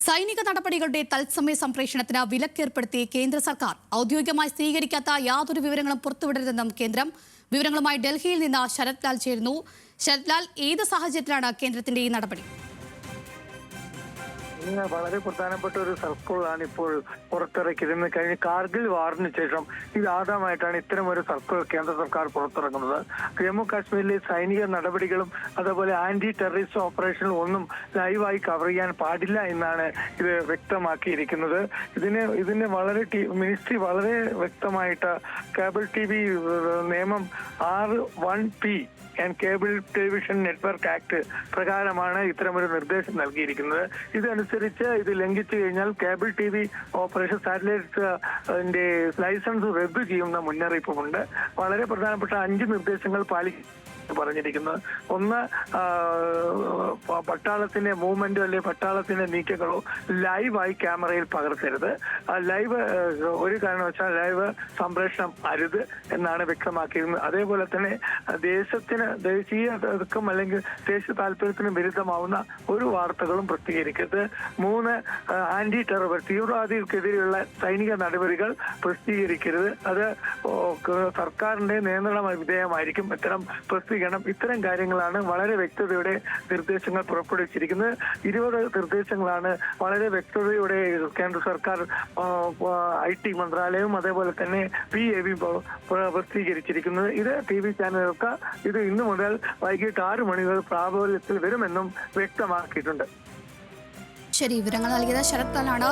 സൈനിക നടപടികളുടെ തത്സമയ സംപ്രേഷണത്തിന് വിലക്കേർപ്പെടുത്തി കേന്ദ്ര സർക്കാർ. ഔദ്യോഗികമായി സ്ഥിരീകരിക്കാത്ത യാതൊരു വിവരങ്ങളും പുറത്തുവിടരുതെന്നും കേന്ദ്രം. വിവരങ്ങളുമായി ഡൽഹിയിൽ നിന്ന് ശരത് ലാൽ ചേരുന്നു. ശരത് ലാൽ, ഏത് സാഹചര്യത്തിലാണ് കേന്ദ്രത്തിന്റെ ഈ നടപടി? വളരെ പ്രധാനപ്പെട്ട ഒരു സർക്കിളാണ് ഇപ്പോൾ പുറത്തിറക്കിയത്. കഴിഞ്ഞ കാർഗിൽ വാറിന് ശേഷം ഇതാദ്യമായിട്ടാണ് ഇത്തരം ഒരു സർക്കിൾ കേന്ദ്ര സർക്കാർ പുറത്തിറക്കുന്നത്. ജമ്മു കാശ്മീരിലെ സൈനിക നടപടികളും അതുപോലെ ആന്റി ടെററിസ്റ്റ് ഓപ്പറേഷനും ഒന്നും ലൈവായി കവർ ചെയ്യാൻ പാടില്ല എന്നാണ് ഇത് വ്യക്തമാക്കിയിരിക്കുന്നത്. ഇതിന് വളരെ മിനിസ്ട്രി വളരെ വ്യക്തമായിട്ട് കേബിൾ TV നിയമം 6(1)(p) and cable television network act പ്രകാരമാണ് ഇത്തരമൊരു നിർദ്ദേശം നൽകിയിരിക്കുന്നത്. ഇതനുസരിച്ച് ഇത് ലംഘിച്ചു കഴിഞ്ഞാൽ cable TV operation satellite licence റദ്ദു ചെയ്യുന്ന മുന്നറിയിപ്പുമുണ്ട്. വളരെ പ്രധാനപ്പെട്ട 5 നിർദ്ദേശങ്ങൾ പറഞ്ഞിരിക്കുന്നത്. ഒന്ന്, പട്ടാളത്തിന്റെ മൂവ്മെന്റോ അല്ലെങ്കിൽ പട്ടാളത്തിന്റെ നീക്കങ്ങളോ ലൈവായി ക്യാമറയിൽ പകർത്തരുത്. ലൈവ് ഒരു കാരണവശാൽ ലൈവ് സംപ്രേഷണം അരുത് എന്നാണ് വ്യക്തമാക്കിയിരുന്നത്. അതേപോലെ തന്നെ ദേശീയതക്കും അല്ലെങ്കിൽ ദേശീയ താല്പര്യത്തിനും വിരുദ്ധമാവുന്ന ഒരു വാർത്തകളും പ്രസിദ്ധീകരിക്കരുത്. 3, ആന്റി ടെറർ തീവ്രവാദികൾക്കെതിരെയുള്ള സൈനിക നടപടികൾ പ്രസിദ്ധീകരിക്കരുത്. അത് സർക്കാരിന്റെ നിയന്ത്രണ വിധേയമായിരിക്കും ഇത്തരം ഇത്തരം കാര്യങ്ങളാണ് വളരെ വ്യക്തതയോടെ നിർദ്ദേശങ്ങൾ പുറപ്പെടുവിച്ചിരിക്കുന്നത്. 20 നിർദ്ദേശങ്ങളാണ് വളരെ വ്യക്തതയോടെ കേന്ദ്ര സർക്കാർ IT മന്ത്രാലയവും അതേപോലെ തന്നെ PAB പ്രസിദ്ധീകരിച്ചിരിക്കുന്നത്. ഇത് TV ചാനലുകൾക്ക് ഇത് ഇന്നു മുതൽ വൈകിട്ട് 6 മണി വരെ പ്രാബല്യത്തിൽ വരുമെന്നും വ്യക്തമാക്കിയിട്ടുണ്ട്. ശരി, വിവരങ്ങൾ നൽകിയത് ശരത് ലാലാണ്.